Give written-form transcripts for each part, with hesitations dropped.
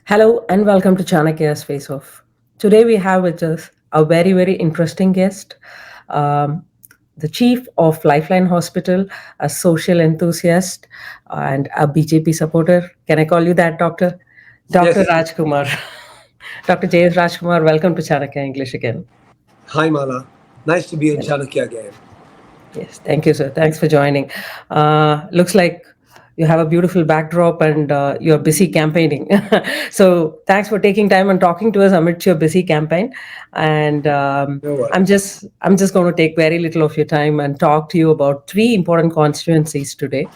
Hello and welcome to Chanakya's Face Off. Today we have with us a very interesting guest, um, the chief of Lifeline Hospital, a social enthusiast, and a BJP supporter. Can I call you that, Doctor? Dr. Yes. Rajkumar. Dr. J.S. Rajkumar, welcome to Chanakya English again. Hi, Mala. Nice to be in Chanakya again. Yes, thank you, sir. Thanks for joining. Looks like you have a beautiful backdrop and you're busy campaigning. So thanks for taking time and talking to us amidst your busy campaign. And No I'm worries. just I'm just going to take very little of your time and talk to you about three important constituencies today.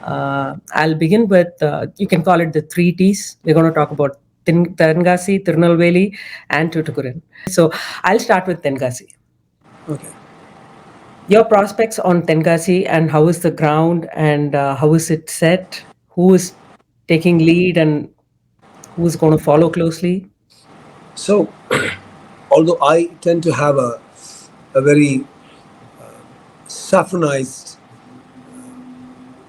I'll begin with you can call it the three T's. We're going to talk about Tenkasi, Tirunelveli, and Tuticorin. So I'll start with Tenkasi. Okay. Your prospects on Tenkasi and how is the ground and how is it set? Who is taking lead and who is going to follow closely? So, although I tend to have a very saffronized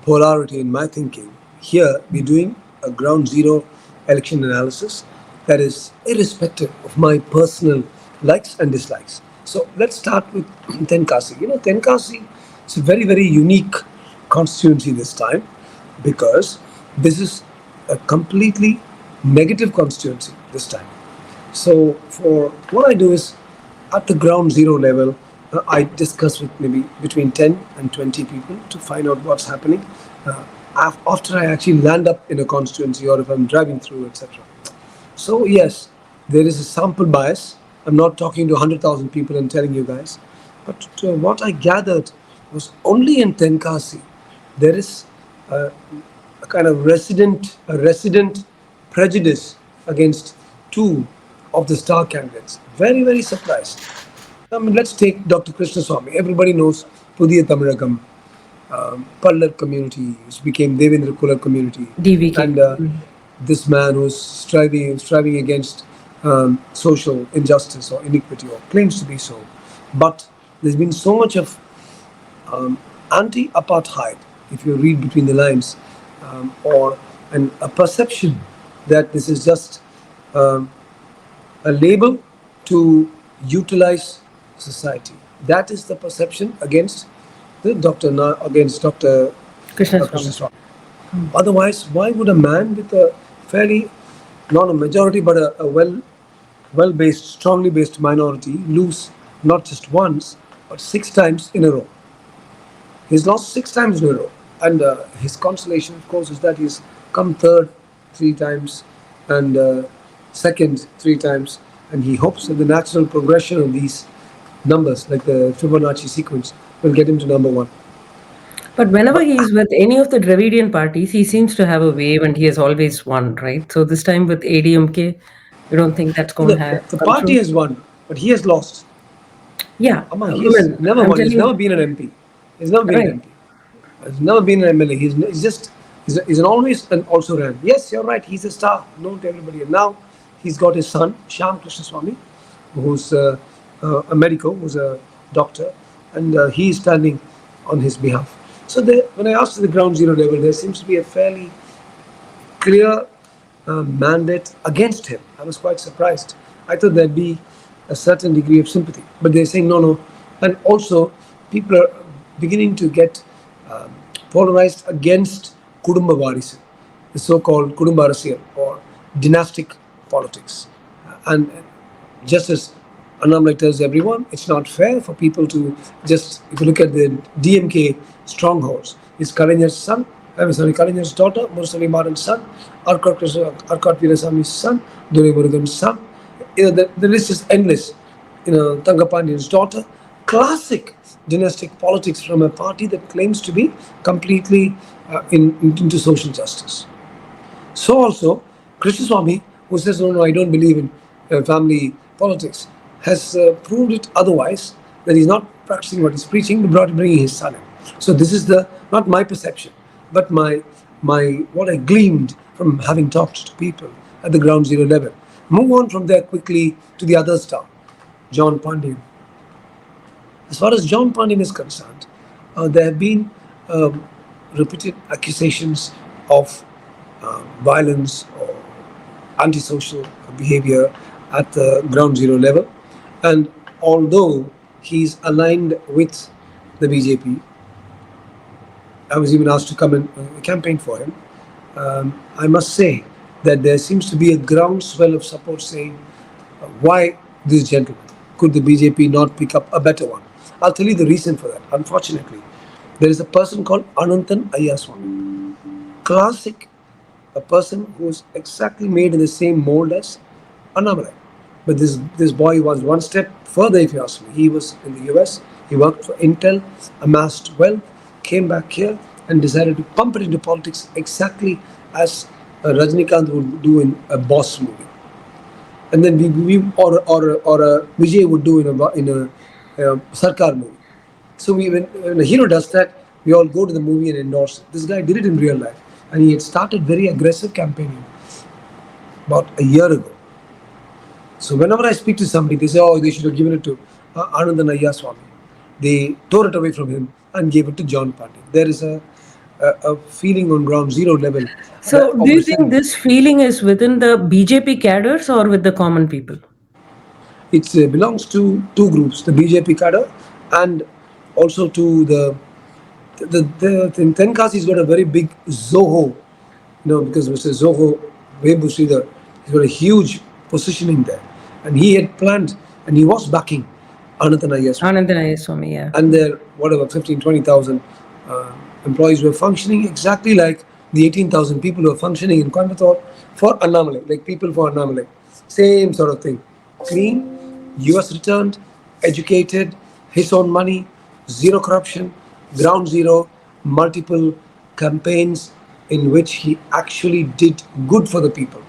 polarity in my thinking, here we're doing a ground zero election analysis that is irrespective of my personal likes and dislikes. So, let's start with Tenkasi. Tenkasi is a very unique constituency this time because this is a completely negative constituency this time. So for what I do is at the ground zero level, I discuss with maybe between 10 and 20 people to find out what's happening after I actually land up in a constituency or if I'm driving through, etc. So yes, there is a sample bias. I'm not talking to 100,000 people and telling you guys, but what I gathered was only in Tenkasi there is a kind of resident prejudice against two of the star candidates. Very surprised. I mean, let's take Dr. Krishna Swami. Everybody knows Pudhiya Tamilagam, Pallar community, which became Devendra Kular community, DVK. and this man who's striving against social injustice or iniquity, or claims to be so. But there's been so much of anti-apartheid, if you read between the lines, or a perception that this is just um, a label to utilize society. That is the perception against against Dr. Krishna Krishna Swami. Swami. Otherwise, why would a man with a fairly, not a majority, but a well-based, strongly based minority lose not just once, but six times in a row? He's lost six times in a row. And his consolation, of course, is that he's come third three times and second three times. And he hopes that the natural progression of these numbers, like the Fibonacci sequence, will get him to number one. But whenever But he is with any of the Dravidian parties, he seems to have a wave and he has always won, right? So this time with ADMK, you don't think that's going to the come party true? has won, but he has lost. Yeah, Amma, I he's mean, never I'm won. He's telling never you, been an MP. He's never been an right. MP. He's never been an MLA. He's just he's an always and also ran. Yes, you're right. He's a star, known to everybody. And now he's got his son Shyam Krishna Swami, who's a medico, who's a doctor, and he's standing on his behalf. So when I asked at the ground zero level, there seems to be a fairly clear mandate against him. I was quite surprised. I thought there'd be a certain degree of sympathy, but they're saying no. And also, people are beginning to get um, polarized against Kudumba Varisu, the so-called Kudumba Arasiyal or dynastic politics. And just as Annamlai tells everyone, it's not fair for people to just, if you look at the DMK strongholds, it's Kalaigner's son, I'm sorry, Kalaigner's daughter, Mursali Maran's son, Arcot Veeraswamy's son, Dore Murugan's son. The list is endless. Tangapandian's daughter. Classic dynastic politics from a party that claims to be completely into social justice. So also, Krishnaswamy, who says, no, I don't believe in family politics, has proved it otherwise, that he's not practicing what he's preaching, but bringing his son in. So this is not my perception, but my what I gleaned from having talked to people at the ground zero level. Move on from there quickly to the other star, John Pandian. As far as John Pandin is concerned, there have been repeated accusations of violence or antisocial behavior at the ground zero level. And although he's aligned with the BJP, I was even asked to come and campaign for him. I must say that there seems to be a groundswell of support saying, why this gentleman? Could the BJP not pick up a better one? I'll tell you the reason for that. Unfortunately, there is a person called Ananthan Ayyaswamy. Classic, a person who's exactly made in the same mold as Annamalai. But this boy was one step further, if you ask me. He was in the US, he worked for Intel, amassed wealth, came back here, and decided to pump it into politics exactly as Rajnikant would do in a boss movie. And then or Vijay would do in a Sarkar movie. So when a hero does that, we all go to the movie and endorse it. This guy did it in real life, and he had started very aggressive campaigning about a year ago. So whenever I speak to somebody, they say, "Oh, they should have given it to Anandan Ayyaswamy." They tore it away from him and gave it to John Pandey. There is a feeling on ground zero level So, do of you think resentment. this feeling is within the BJP cadres or with the common people? It belongs to two groups: the BJP cadre and also to the Tenkasi's got a very big Zoho, because Mr. Zoho Webu Sridhar, he's got a huge positioning there, and he had planned and he was backing Ananthan Ayyaswamy, Anandan Ayaswamy, yeah. and their whatever 15 20,000 employees were functioning exactly like the 18,000 people who were functioning in Coimbatore for Annamalai, like people for Annamalai, same sort of thing, clean, US returned, educated, his own money, zero corruption, ground zero, multiple campaigns in which he actually did good for the people,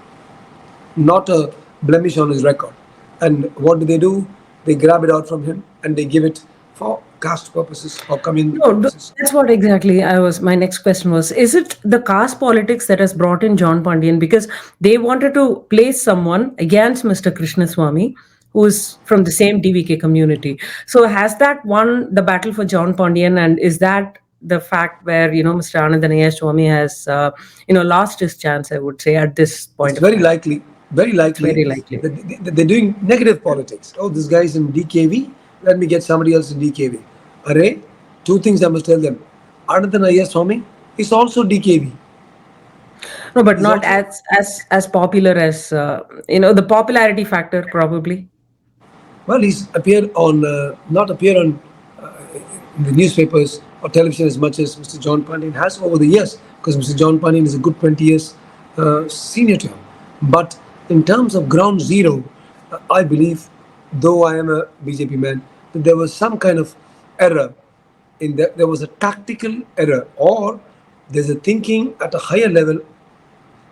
not a blemish on his record. And what do? They grab it out from him and they give it for caste purposes or community No, purposes. that's what exactly I was. My next question was: is it the caste politics that has brought in John Pandian because they wanted to place someone against Mr. Krishnaswamy, who is from the same DVK community? So has that won the battle for John Pandian, and is that the fact where Mr. Anandanaya Swami has lost his chance? I would say at this It's point of very time, likely, very it's likely very likely. that they're doing negative politics. Oh, this guy's in DKV, let me get somebody else in DKV. Array, two things I must tell them. Ananthan Ayyar Swami is also DKV. No, but He's not also, as popular as the popularity factor probably. well, he's appeared on, not appeared on in the newspapers or television as much as Mr. John Pandyan has over the years, because Mr. John Pandyan is a good 20 years senior to him. But in terms of ground zero, I believe, though I am a BJP man, that there was some kind of error in that. There was a tactical error, or there's a thinking at a higher level,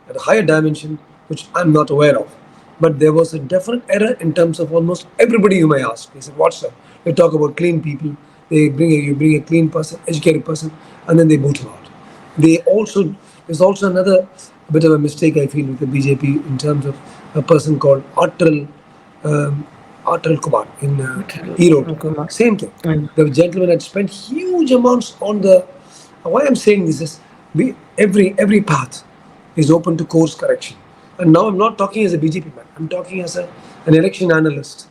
at a higher dimension, which I'm not aware of. But there was a definite error in terms of almost everybody you may ask. They said, "What's up?" They talk about clean people. You bring a clean person, educated person, and then they boot him out. They also There's also another bit of a mistake I feel with the BJP in terms of a person called um, Atal Kumar in Erode. Kumar. Same thing. Mm. The gentleman had spent huge amounts on the. Why I'm saying this is, every path is open to course correction. And now I'm not talking as a BJP man. I'm talking as an election analyst.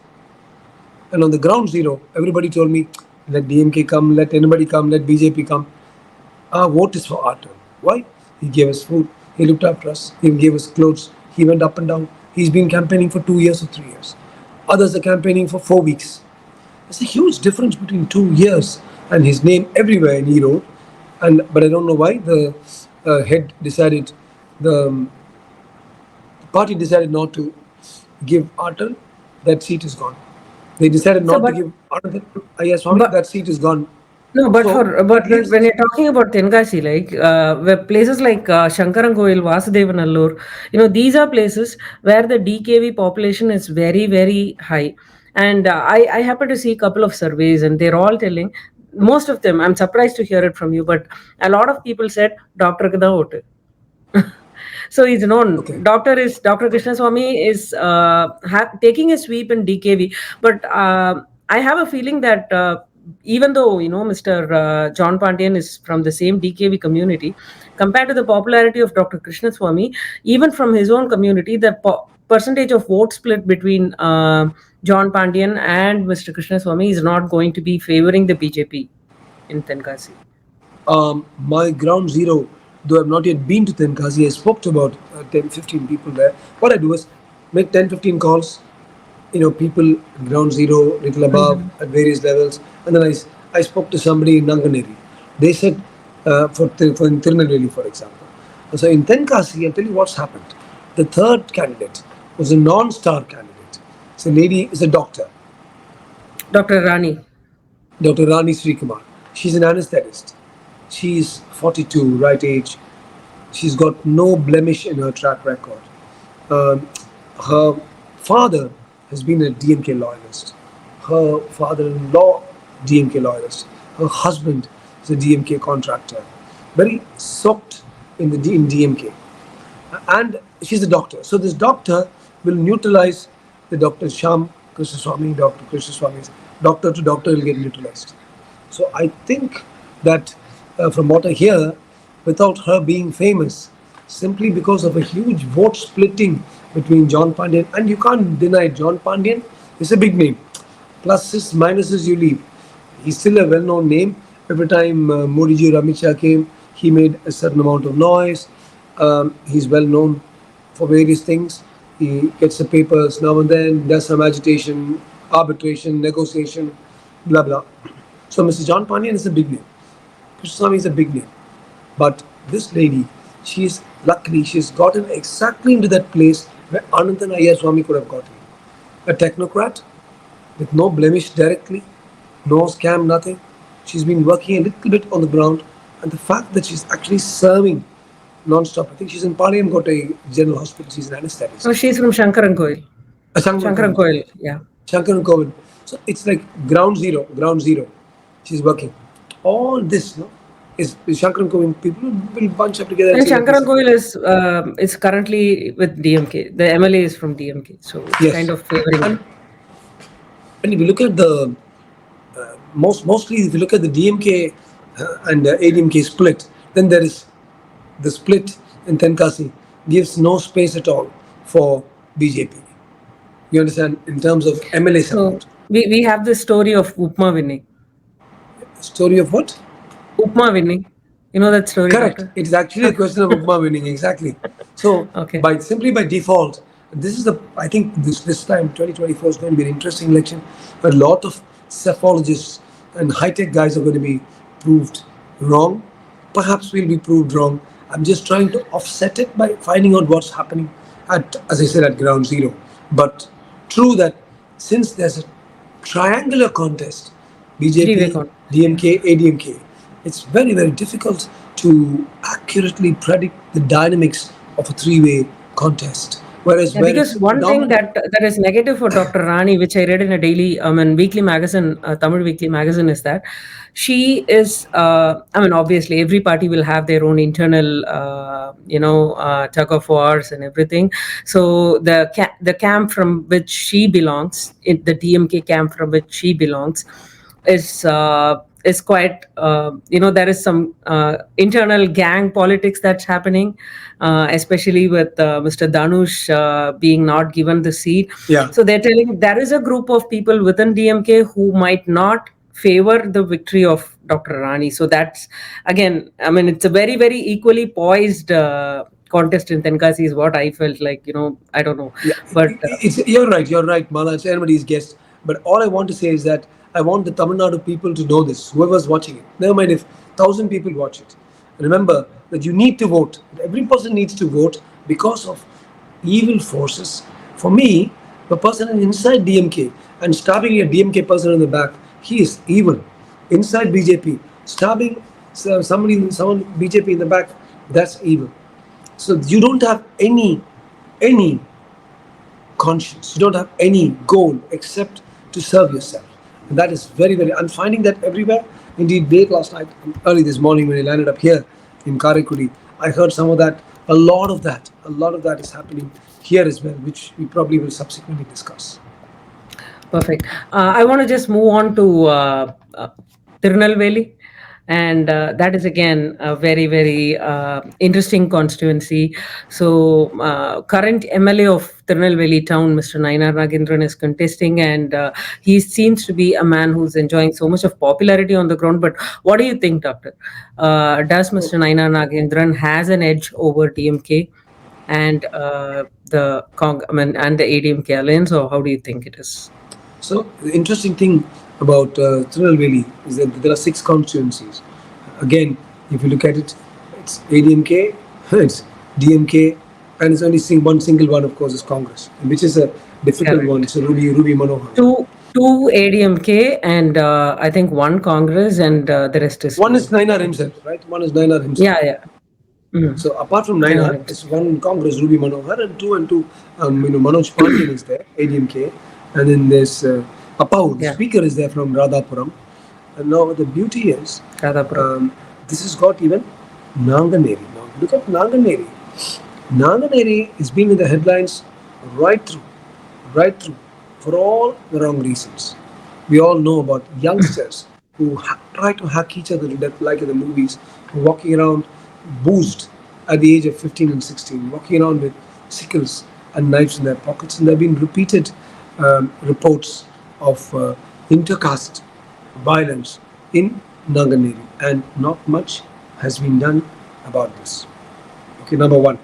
And on the ground zero, everybody told me, let DMK come, let anybody come, let BJP come. Our vote is for Arthur. Why? He gave us food. He looked after us. He gave us clothes. He went up and down. He's been campaigning for 2 years or 3 years. Others are campaigning for 4 weeks. There's a huge difference between 2 years and his name everywhere in Erode. But I don't know why the head decided, the party decided not to give Arthur. That seat is gone. They decided So, not to but give Arthur Ayaswamy. but That seat is gone. no, but So for that but leaves when us. you're talking about Tenkasi, like where places like Shankarangoil, Vasudevanallur, these are places where the DKV population is very very high, and I happen to see a couple of surveys, and they're all telling. Most of them, I'm surprised to hear it from you, but a lot of people said Doctor Kada vote. So he's known. Okay. Dr. Krishnaswamy is taking a sweep in DKV, but I have a feeling that even though Mr. John Pandian is from the same DKV community, compared to the popularity of Dr. Krishnaswamy, even from his own community, the percentage of vote split between John Pandian and Mr. Krishnaswamy is not going to be favoring the BJP in Tenkasi. My ground zero, though I've not yet been to Tenkasi, I spoke to about 10, 15 people there. What I do is make 10, 15 calls, people ground zero, little above, Mhm. at various levels. And then I spoke to somebody in Nanganeri. They said, for in Tirunelveli, for example. So in Tenkasi, I'll tell you what's happened. The third candidate was a non-star candidate. It's a lady, is a doctor. Dr. Rani. Dr. Rani Srikumar. She's an anesthetist. She's 42, right age. She's got no blemish in her track record. Um, Her father has been a DMK loyalist. Her father-in-law, DMK loyalist. Her husband is a DMK contractor. Very soaked in DMK. And she's a doctor. So this doctor will neutralize the Dr. Sham Krishnaswamy, Dr. Krishnaswamy's doctor to doctor will get neutralized. So I think that from what I hear, without her being famous, simply because of a huge vote splitting between John Pandian, and you can't deny John Pandian is a big name. Pluses, minuses, you leave. He's still a well-known name. Every time Modi ji or Amit Shah came, he made a certain amount of noise. He's well known for various things. He gets the papers now and then, does some agitation, arbitration, negotiation, blah blah. So Mr. John Pandian is a big name. Krishnaswamy is a big name. But this lady, she's gotten exactly into that place where Anandan Ayyar Swami could have gotten. A technocrat with no blemish directly, no scam, nothing. She's been working a little bit on the ground, and the fact that she's actually serving non-stop. I think she's in Palayam Kotai General Hospital. She's an Oh, anesthetist. she's from Shankaran Koil. Shankaran Shankaran Kovind. Koil, yeah. Shankaran Kovind. So it's like ground zero, ground zero. She's working. All this, no, is Shankaran Kovind. People will bunch up together and And say that this Shankaran is Koil is currently with DMK. The MLA is from DMK, so it's kind yes. of favoring And them. if you look at the mostly if you look at the DMK and ADMK split, then there is the split in Tenkasi gives no space at all for BJP. You understand in terms of MLA So support. we have the story of Upma winning. Story of what? Upma winning. You know that story, Correct. doctor? It is actually a question of Upma winning, exactly. So Okay. by simply by default, this is the I think this time 2024 is going to be an interesting election. A lot of cephologists and high tech guys are going to be proved wrong. Perhaps we'll be proved wrong. I'm just trying to offset it by finding out what's happening at, as I said, at ground zero. But true that since there's a triangular contest, Three-way BJP, con. Yeah. DMK, ADMK, it's very, very difficult to accurately predict the dynamics of a three-way contest. Whereas Yeah, where because it's one thing dominant, that is negative for Dr. Rani, which I read in a daily, weekly magazine, Tamil weekly magazine, is that she is. Obviously, every party will have their own internal, tug of wars and everything. So the camp from which she belongs, the DMK camp from which she belongs, is quite there is some internal gang politics that's happening, especially with Mr. Danush being not given the seat. yeah, So they're telling there is a group of people within DMK who might not favor the victory of Dr. Rani. So that's again, it's a very, very equally poised contest in Tenkasi is what I felt like. I don't know, yeah, but you're right, Mala. It's anybody's guess. But all I want to say is that I want the Tamil Nadu people to know this. Whoever's watching it, never mind if 1,000 people watch it. Remember that you need to vote. Every person needs to vote because of evil forces. For me, the person inside DMK and stabbing a DMK person in the back, he is evil. Inside BJP, stabbing someone BJP in the back, that's evil. So you don't have any conscience. You don't have any goal except to serve yourself. And that is very, very, I'm finding that everywhere. Indeed, late last night, early this morning when I landed up here in Karaikudi, I heard some of that, a lot of that is happening here as well, which we probably will subsequently discuss. Perfect. I want to just move on to Tirunelveli, and that is again a very, very interesting constituency. So, current MLA of Tirunelveli town, Mr. Nainar Nagendran, is contesting, and he seems to be a man who's enjoying so much of popularity on the ground. But what do you think, Doctor? Does Mr. Nainar Nagendran has an edge over DMK? And I mean, and the ADMK alliance, or how do you think it is? So the interesting thing about Tirunelveli is that there are six constituencies. Again, if you look at it, it's ADMK, it's DMK, and it's only one single one, of course, is Congress, which is a difficult one. Correct. It's a Ruby Manohar. Two ADMK and I think one Congress and the rest is One is two. Nainar himself, right? One is Nainar himself. Yeah, yeah. Mm. So apart from Nainar Nainar, it's himself. one Congress, Ruby Manohar, and two. Manoj Pandyan is there, ADMK, and then there's Apau, the Yeah, speaker, is there from Radhapuram. And now the beauty is, Radhapuram. this has got even Nanganeri. Now look at Nanganeri. Nanganeri is being in the headlines right through, right through, for all the wrong reasons. We all know about youngsters who try to hack each other to death, like in the movies, walking around boozed at the age of 15 and 16, walking around with sickles and knives in their pockets. And there have been repeated reports of intercaste violence in Nanganeri, and not much has been done about this. Okay, number one,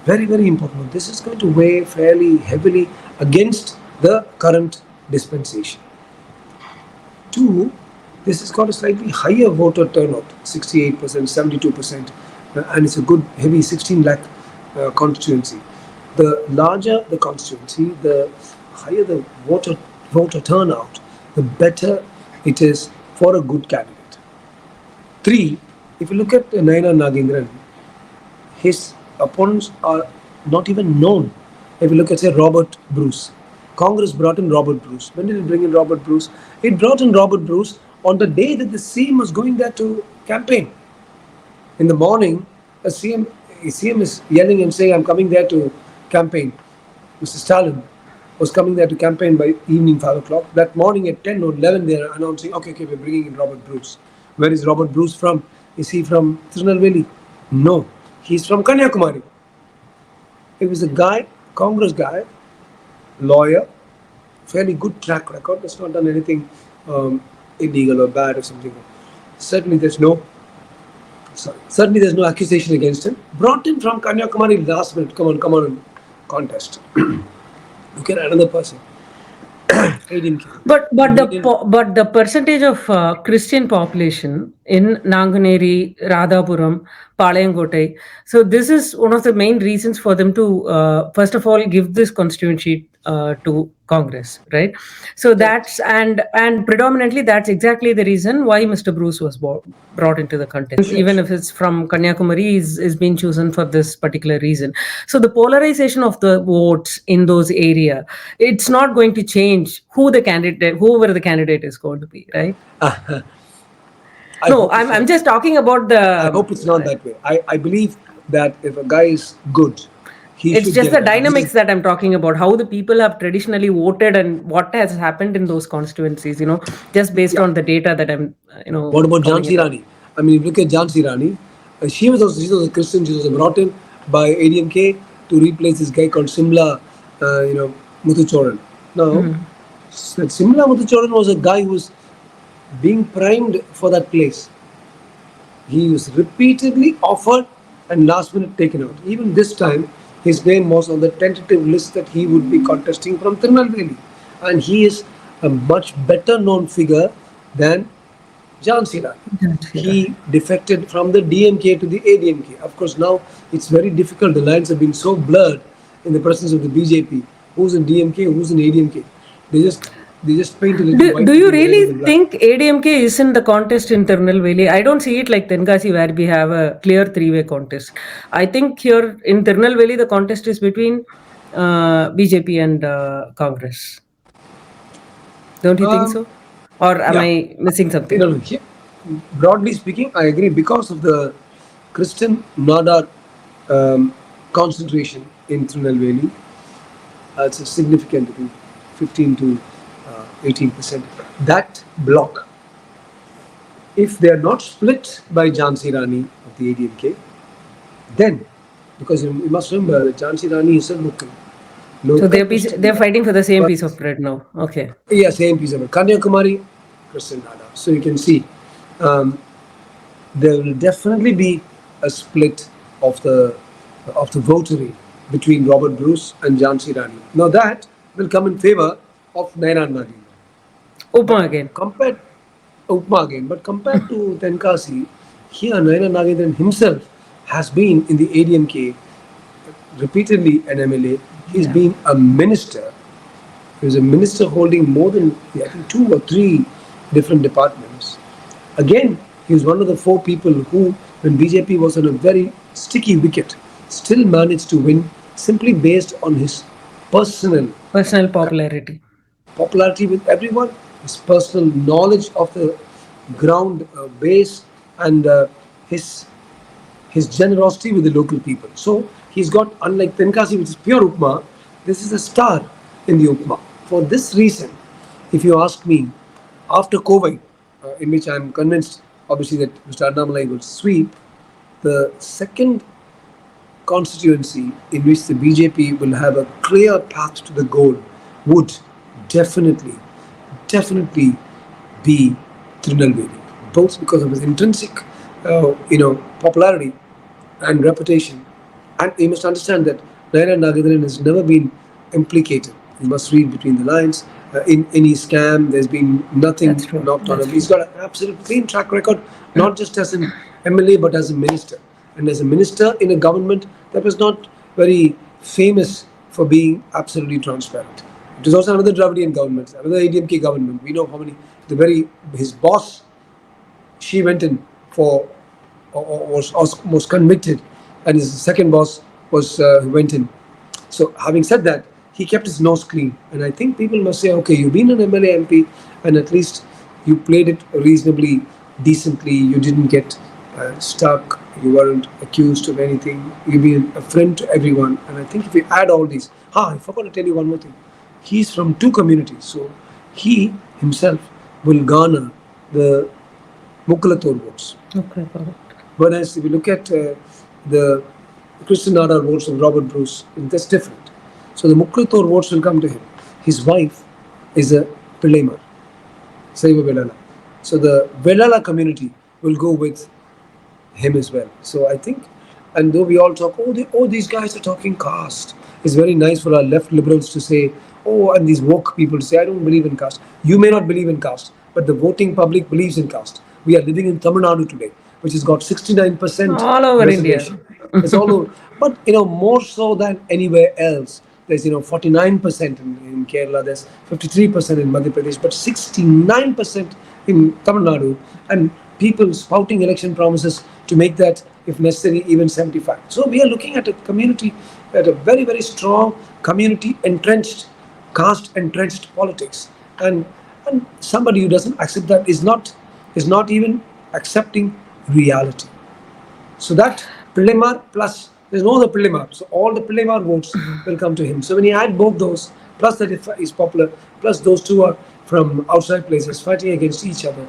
very, very important. This is going to weigh fairly heavily against the current dispensation. Two, this has got a slightly higher voter turnout, 68%, 72%, and it's a good heavy 16 lakh constituency. The larger the constituency, the higher the voter turnout, the better it is for a good candidate. Three, if you look at Naina Nagendran, his opponents are not even known. If you look at, say, Robert Bruce, Congress brought in Robert Bruce. When did it bring in Robert Bruce? It brought in Robert Bruce on the day that the CM was going there to campaign. In the morning, CM is yelling and saying, "I'm coming there to campaign." Mr. Stalin was coming there to campaign by evening 5 o'clock. That morning at 10 or 11, they're announcing, okay, we're bringing in Robert Bruce. Where is Robert Bruce from? Is he from Tirunelveli? No, he's from Kanyakumari. He was a guy, Congress guy, lawyer, fairly good track record. Has not done anything illegal or bad or something. Certainly, there's no accusation against him. Brought in from Kanyakumari last minute. Come on, contest. Look at another person. ADMK. But the percentage of Christian population in Nanganeri, Radhapuram, Palayangotai. So this is one of the main reasons for them to first of all give this constituency to Congress, right? So Correct. and predominantly that's exactly the reason why Mr. Bruce was brought into the contest. Sure, Even sure. if it's from Kanyakumari, is being chosen for this particular reason. So the polarization of the votes in those area, it's not going to change whoever the candidate is going to be, right? I No, hope it's I'm not. just talking about the. I hope it's not that way. I believe that if a guy is good, he It's should just get the it. This is dynamics that I'm talking about, how the people have traditionally voted and what has happened in those constituencies, just based yeah. on the data that I'm, What about calling Jhansi it out. Rani? I mean, if you look at Jhansi Rani, she was a Christian. She was brought in by ADMK to replace this guy called Simla, Muthuchoran. Now, Simla Muthuchoran was a guy who was being primed for that place. He was repeatedly offered and last minute taken out. Even this time, his name was on the tentative list that he would be contesting from Tirunelveli. And he is a much better known figure than Jhansi Rani. He defected from the DMK to the ADMK. Of course, now it's very difficult. The lines have been so blurred in the presence of the BJP. Who's in DMK, who's in ADMK? They just paint a little Do white you between the red and really the black. think ADMK is in the contest in Tirunelveli? I don't see it like Tenkasi where we have a clear three-way contest. I think here in Tirunelveli the contest is between BJP and Congress. Don't you think Um, so? Or am yeah, I missing something? no, broadly speaking, I agree because of the Christian Nadar concentration in Tirunelveli. It's a significant, I think, 15 to 18%. That block, if they are not split by Jhansi Rani of the ADMK, then, because you must remember that Jhansi Rani is a So local Christian, they're fighting for the same but piece of bread now. Okay. yeah, same piece of it. Kanyakumari, Christian Dada. So you can see um, there will definitely be a split of the votary between Robert Bruce and Jhansi Rani. Now that will come in favor of Naina Nagi. Upma But again. compared Upma again, but compared to Tenkasi, here Naina Nagendran himself has been in the ADMK repeatedly an MLA. He's Yeah, been a minister. He was a minister holding more than I think two or three different departments. Again, he was one of the four people who, when BJP was on a very sticky wicket, still managed to win simply based on his personal personal popularity. popularity with everyone, his personal knowledge of the ground base, and his his generosity with the local people. So he's got, unlike Tenkasi, which is pure Upma, this is a star in the Upma. For this reason, if you ask me, after COVID, in which I'm convinced, obviously, that Mr. Annamalai will sweep, the second constituency in which the BJP will have a clear path to the goal would definitely, definitely be Tirunelveli, both because of his intrinsic, popularity and reputation. And you must understand that Naira Nagendran has never been implicated. You must read between the lines. In any scam, there's been That's nothing true. knocked on That's him. He's true. got an absolute clean track record, not just as an MLA, but as a minister. And as a minister in a government that was not very famous for being absolutely transparent. It was also another Dravidian government, another ADMK government. We know how many, his boss, she went in for, or was convicted, and his second boss was went in. So, having said that, he kept his nose clean, and I think people must say, okay, you've been an MLA MP, and at least you played it reasonably decently. You didn't get stuck. You weren't accused of anything. You've been a friend to everyone, and I think if you add all these, I forgot to tell you one more thing. He's from two communities, so he himself will garner the Mukkalator votes. Okay, got it. Whereas if you look at the Christian Nadar votes of Robert Bruce, that's different. So the Mukkalator votes will come to him. His wife is a Pillaimar, Saiva Velala. So the Velala community will go with him as well. So I think, and though we all talk, these guys are talking caste. It's very nice for our left liberals to say, oh, and these woke people to say, I don't believe in caste. You may not believe in caste, but the voting public believes in caste. We are living in Tamil Nadu today, which has got 69% All over India. reservation. It's all over, but more so than anywhere else. There's 49% in Kerala, there's 53% in Madhya Pradesh, but 69% in Tamil Nadu, and people spouting election promises to make that, if necessary, even 75. So we are looking at a community, at a very, very strong community entrenched, caste entrenched politics, and somebody who doesn't accept that is not even accepting reality. So that Pillemar plus, there's no other Pillemar. So all the Pillemar votes will come to him. So when you add both those, plus that is popular, plus those two are from outside places fighting against each other,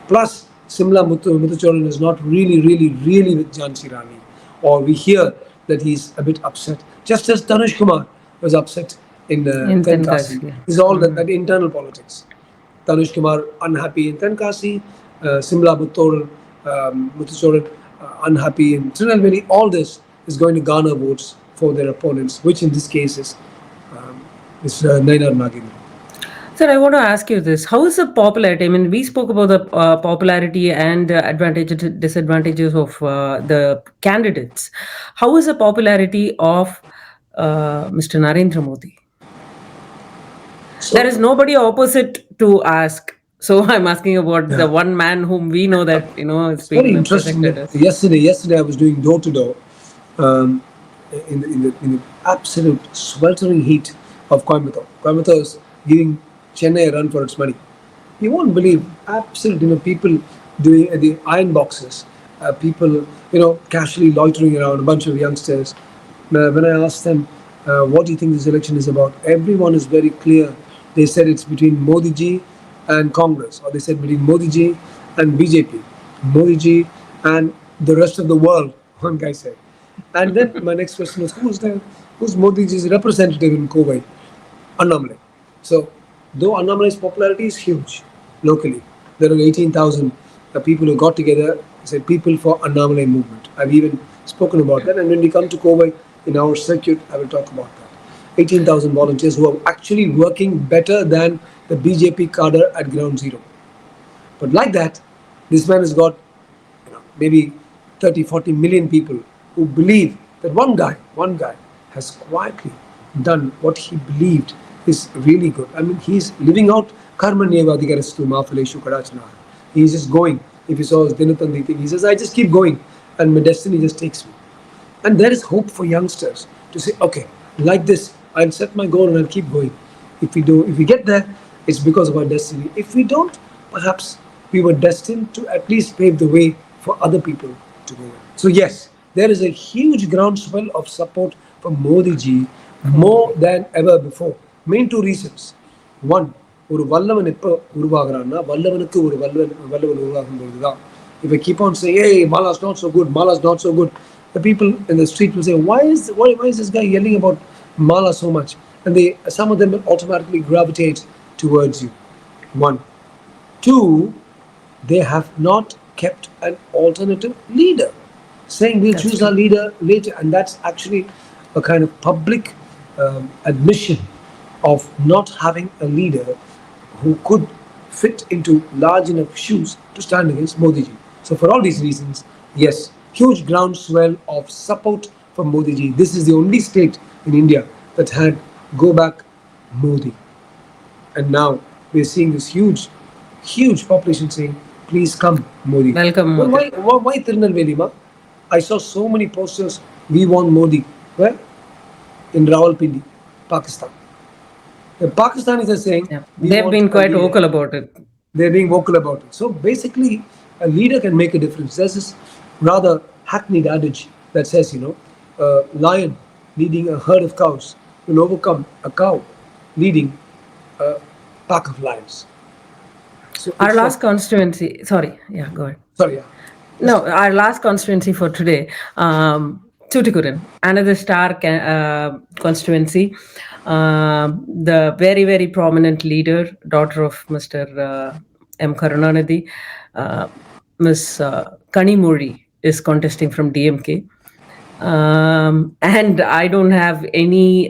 plus Simla Muthuchoran is not really, really, really with Jhansi Rani, or we hear that he's a bit upset, just as Tanush Kumar was upset in In Tenkasi. Tenkasi. This is all that internal politics. Tanush Kumar unhappy in Tenkasi, Simla Muthuchoran unhappy in Tirunelveli. All this is going to garner votes for their opponents, which in this case is Nainar Nagin. Sir, I want to ask you this. How is the popularity? I mean, we spoke about the popularity and advantages, disadvantages of the candidates. How is the popularity of Mr. Narendra Modi? There is So, nobody opposite to ask. So I'm asking about the yeah, one man whom we know that, is it's very being interesting projected that as. yesterday I was doing door to door um, in the absolute sweltering heat of Coimbatore. Coimbatore is giving Chennai a run for its money. You won't believe absolute people doing the iron boxes, people casually loitering around, a bunch of youngsters. When I asked them, what do you think this election is about, everyone is very clear They said it's between Modi ji and Congress, or they said between Modi ji and BJP, Modi ji and the rest of the world. One guy said. And then my next question was, who's Modi ji's representative in Kuwait? Annamale. So, though Annamale's popularity is huge locally, there are 18,000 people who got together, said People for Annamale movement. I've even spoken about that. And when we come to Kuwait in our circuit, I will talk about that. 18,000 volunteers who are actually working better than the BJP cadre at ground zero. But like that, this man has got maybe 30, 40 million people who believe that one guy has quietly done what he believed is really good. I mean, he's living out karmanyeva adhikarastu ma phaleshu kadachana. He's just going. If he saw his dinatandi thing, he says, I just keep going and my destiny just takes me. And there is hope for youngsters to say, okay, like this, I'll set my goal and I'll keep going. If we get there, it's because of our destiny. If we don't, perhaps we were destined to at least pave the way for other people to go in. So yes, there is a huge groundswell of support for Modi ji more than ever before. Main two reasons. One, ஒரு வல்லவன் எப்போ உருவாகிறான்னா வல்லவனுக்கு ஒரு வல்லவன் உருவாகும் பொழுதுதான். If I keep on saying, hey, Mala's not so good, Mala's not so good, the people in the street will say, why is this guy yelling about Mala so much? And some of them will automatically gravitate towards you. One. Two, they have not kept an alternative leader, saying we'll That's choose true. our leader later. And that's actually a kind of public admission of not having a leader who could fit into large enough shoes to stand against Modi ji. So for all these reasons, yes, huge groundswell of support for Modi ji. This is the only state in India that had go back Modi. And now we're seeing this huge population saying, please come Modi. Welcome, Well, Modi. why Tirunelveli, ma? I saw so many posters, we want Modi. Where? In Rawalpindi, Pakistan. The Pakistanis are saying, Yeah. we They've want been a quite leader. vocal about it. They're being vocal about it. So basically, a leader can make a difference. There's this rather hackneyed adage that says, a lion leading a herd of cows will overcome a cow leading a pack of lions. So Our it's last not, constituency, sorry, yeah, go ahead. sorry, yeah. No, our last constituency for today, Tuticorin, another star constituency. The very, very prominent leader, daughter of Mr. M. Karunanidhi, uh, Ms. Kanimuri, is contesting from DMK. And I don't have any,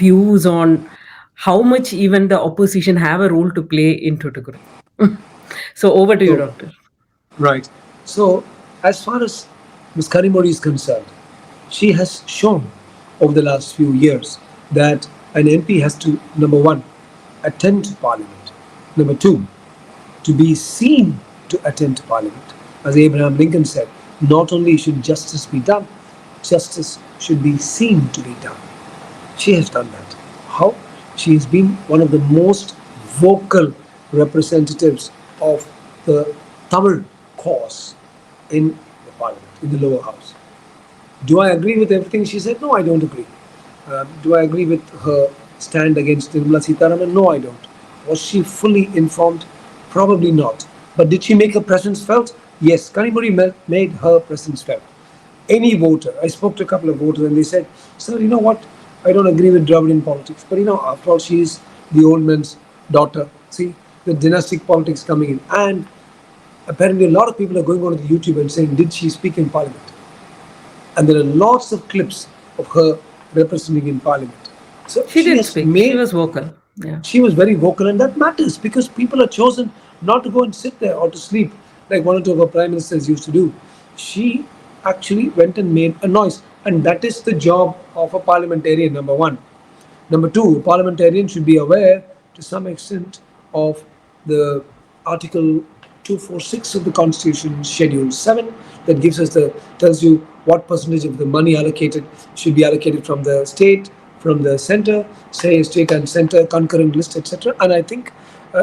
views on how much even the opposition have a role to play in Tuticorin. So over to you, So, Doctor. right. So, as far as Ms. Karimori is concerned, she has shown over the last few years that an MP has to, number one, attend to Parliament. Number two, to be seen to attend to Parliament. As Abraham Lincoln said, not only should justice be done, justice should be seen to be done. She has done that. How? She has been one of the most vocal representatives of the Tamil cause in the Parliament, in the lower house. Do I agree with everything she said? No, I don't agree. Do I agree with her stand against Nirmala Sitaraman? No, I don't. Was she fully informed? Probably not. But did she make her presence felt? Yes, Kanimuri made her presence felt. Any voter, I spoke to a couple of voters and they said, sir, you know what? I don't agree with Dravidian politics. But after all, she is the old man's daughter. See, the dynastic politics coming in. And apparently a lot of people are going on to YouTube and saying, did she speak in Parliament? And there are lots of clips of her representing in Parliament. So She she did has speak. She made, was vocal. Yeah. she was very vocal, and that matters because people are chosen not to go and sit there or to sleep like one or two of our prime ministers used to do. She actually went and made a noise, and that is the job of a parliamentarian, number one. Number two, a parliamentarian should be aware to some extent of the Article 246 of the Constitution, Schedule 7, that gives us tells you what percentage of the money allocated should be allocated from the state, from the center, say state and center, concurrent list, etc. And I think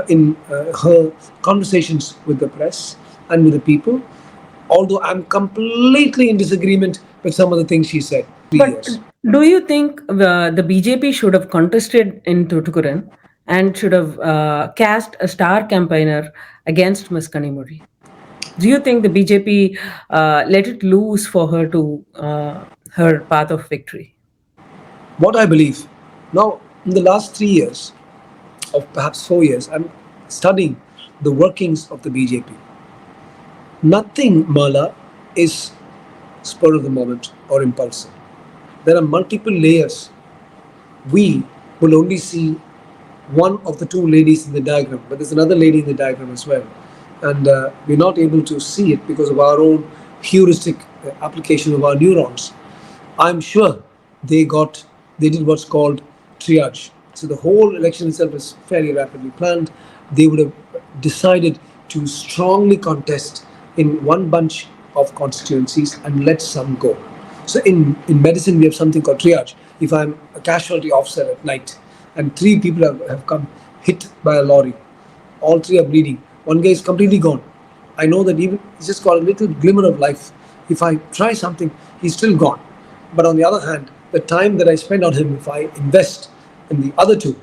in her conversations with the press and with the people, although I'm completely in disagreement with some of the things she said, 3 But years. Do you think the BJP should have contested in Tuticorin and should have cast a star campaigner against Ms. Kanimuri? Do you think the BJP let it loose for her to her path of victory? What I believe now, in the last 3 years, or perhaps 4 years, I'm studying the workings of the BJP. Nothing, Mala, is spur of the moment or impulsive. There are multiple layers. We will only see one of the two ladies in the diagram, but there's another lady in the diagram as well. And we're not able to see it because of our own heuristic application of our neurons. I'm sure they did what's called triage. So the whole election itself is fairly rapidly planned. They would have decided to strongly contest in one bunch of constituencies and let some go. So in medicine we have something called triage. If I'm a casualty officer at night and three people have come hit by a lorry, all three are bleeding. One guy is completely gone. I know that even he's just got a little glimmer of life. If I try something, he's still gone. But on the other hand, the time that I spend on him, if I invest in the other two,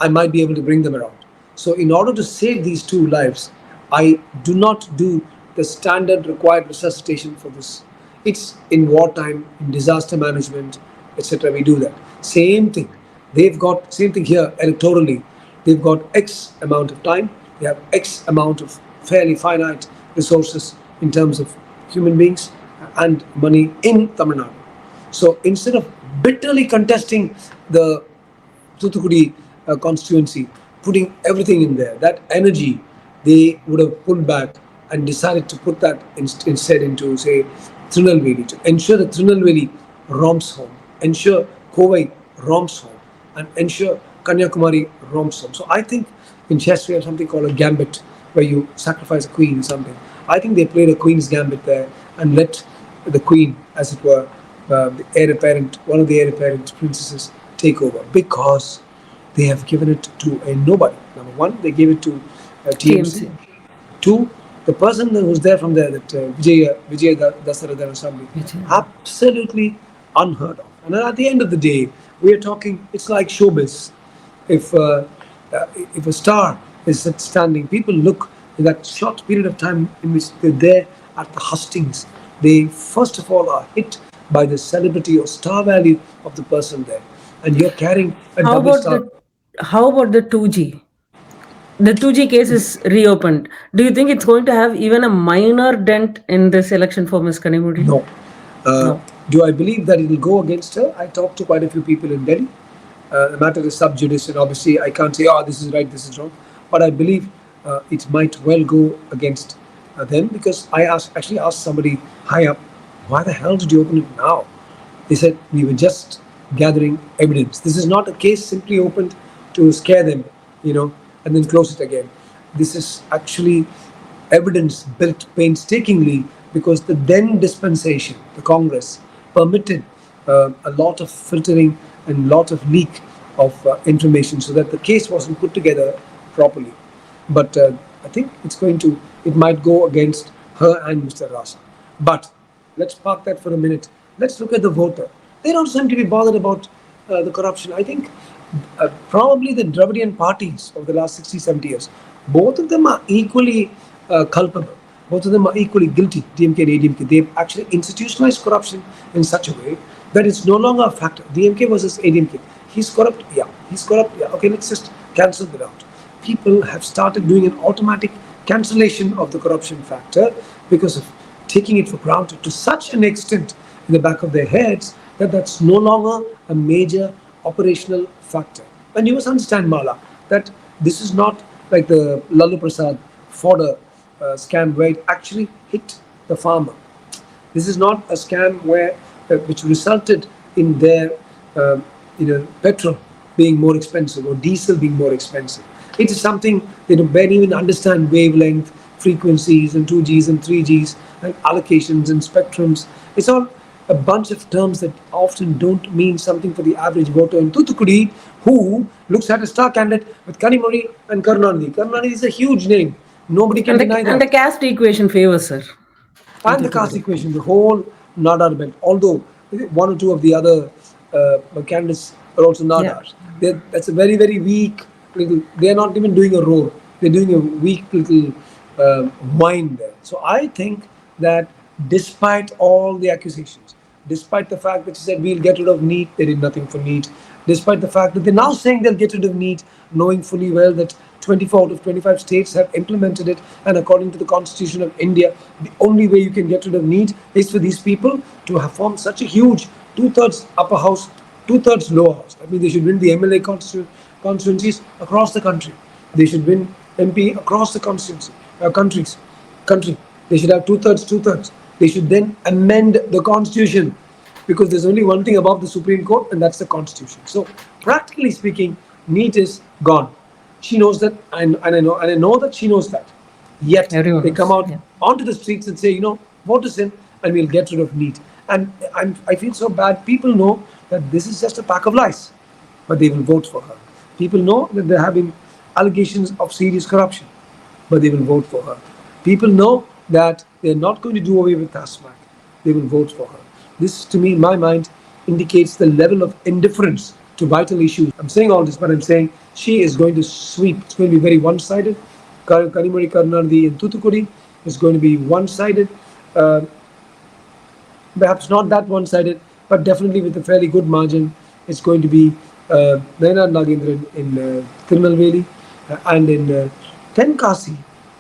I might be able to bring them around. So, in order to save these two lives, I do not do the standard required resuscitation for this. It's in wartime, in disaster management, etc. We do that. Same thing. They've got same thing here electorally. They've got X amount of time. They have X amount of fairly finite resources in terms of human beings and money in Tamil Nadu. So instead of bitterly contesting the Thoothukudi constituency, putting everything in there, that energy, they would have pulled back and decided to put that instead into, say, Tirunelveli, to ensure that Tirunelveli romps home, ensure Kovai romps home, and ensure Kanyakumari romps home. So I think in chess we have something called a gambit where you sacrifice a queen or something. I think they played a queen's gambit there and let the queen, as it were, the heir apparent, one of the heir apparent princesses, take over because they have given it to a nobody. Number one, they gave it to TMC. TMC. Two, the person that was there from there, that Vijay Dasarathan or somebody, Vijay. absolutely unheard of. And then at the end of the day, we are talking. It's like showbiz. If uh, if a star is standing, people look in that short period of time in which they're there at the hustings. They first of all are hit by the celebrity or star value of the person there, and you're carrying a How double about star. the 2G? The 2G case is reopened. Do you think it's going to have even a minor dent in this election for Ms. Kanimuri? No. Uh, No. do I believe that it will go against her? I talked to quite a few people in Delhi. The matter is sub judice, and obviously I can't say, oh, this is right, this is wrong. But I believe it might well go against them because actually asked somebody high up, why the hell did you open it now? They said, we were just gathering evidence. This is not a case simply opened to scare them, and then close it again. This is actually evidence built painstakingly because the then dispensation, the Congress, permitted a lot of filtering and lot of leak of information so that the case wasn't put together properly. But I think it might go against her and Mr. Rasa. But let's park that for a minute. Let's look at the voter. They don't seem to be bothered about the corruption. I think probably the Dravidian parties of the last 60, 70 years, both of them are equally culpable. Both of them are equally guilty, DMK and ADMK. They've actually institutionalized corruption in such a way that it's no longer a factor. DMK versus ADMK. He's corrupt, yeah. He's corrupt, yeah. Okay, let's just cancel that out. People have started doing an automatic cancellation of the corruption factor because of taking it for granted to such an extent in the back of their heads that that's no longer a major operational factor. And you must understand, Mala, that this is not like the Lalu Prasad fodder scam where it actually hit the farmer. This is not a scam which resulted in their petrol being more expensive or diesel being more expensive. It is something they don't even understand wavelength, frequencies, and 2Gs and 3Gs, and allocations and spectrums. It's all a bunch of terms that often don't mean something for the average voter in Thoothukudi who looks at a star candidate with Kanimuri and Karunanidhi. Karunanidhi is a huge name. Nobody can deny And the that. caste equation favors her in And the caste Tuticorin. equation, the whole Nadar belt. Although one or two of the other candidates are also not Yeah. ours. That's a very, very weak little. They are not even doing a role. They're doing a weak little wind there. So I think that despite all the accusations, despite the fact that she said we'll get rid of NEET, they did nothing for NEET. Despite the fact that they're now saying they'll get rid of NEET, knowing fully well that 24 out of 25 states have implemented it, and according to the Constitution of India, the only way you can get rid of NEET is for these people to have formed such a huge two-thirds upper house, two-thirds lower house. I mean, they should win the MLA constituencies across the country. They should win MP across the country. They should have two-thirds, two-thirds. They should then amend the constitution because there's only one thing above the Supreme Court, and that's the Constitution. So, practically speaking, NEET is gone. She knows that, and I know that she knows that. Yet Everyone they come knows. out Yeah. onto the streets and say, vote us in, and we'll get rid of NEET. And I feel so bad. People know that this is just a pack of lies, but they will vote for her. People know that there have been allegations of serious corruption, but they will vote for her. People know that they're not going to do away with TASMAC. They will vote for her. This, to me, in my mind, indicates the level of indifference to vital issues. I'm saying all this, but I'm saying she is going to sweep. It's going to be very one-sided. Kanimari Karunanidhi in Tuticorin is going to be one-sided. Uh, Perhaps not that one-sided, but definitely with a fairly good margin. It's going to be Naina Nagendran in Tirunelveli and in Tenkasi,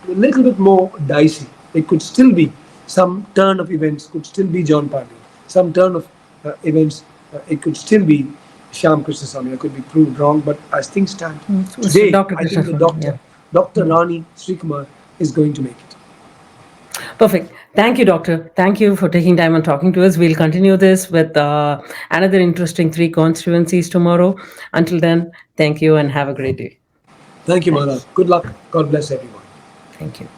a little bit more dicey. It could still be some turn of events, could still be John Pandey. Some turn of events, it could still be Shyam Krishnasamy. I could be proved wrong, but as things stand It's today, Dr. I think the Krishna. Yeah. Dr. Rani Srikumar, is going to make it. Perfect. Thank you, doctor. Thank you for taking time and talking to us. We'll continue this with another interesting three constituencies tomorrow. Until then, thank you and have a great day. Thank you, Maharaj. Thanks. Good luck. God bless everyone. Thank you.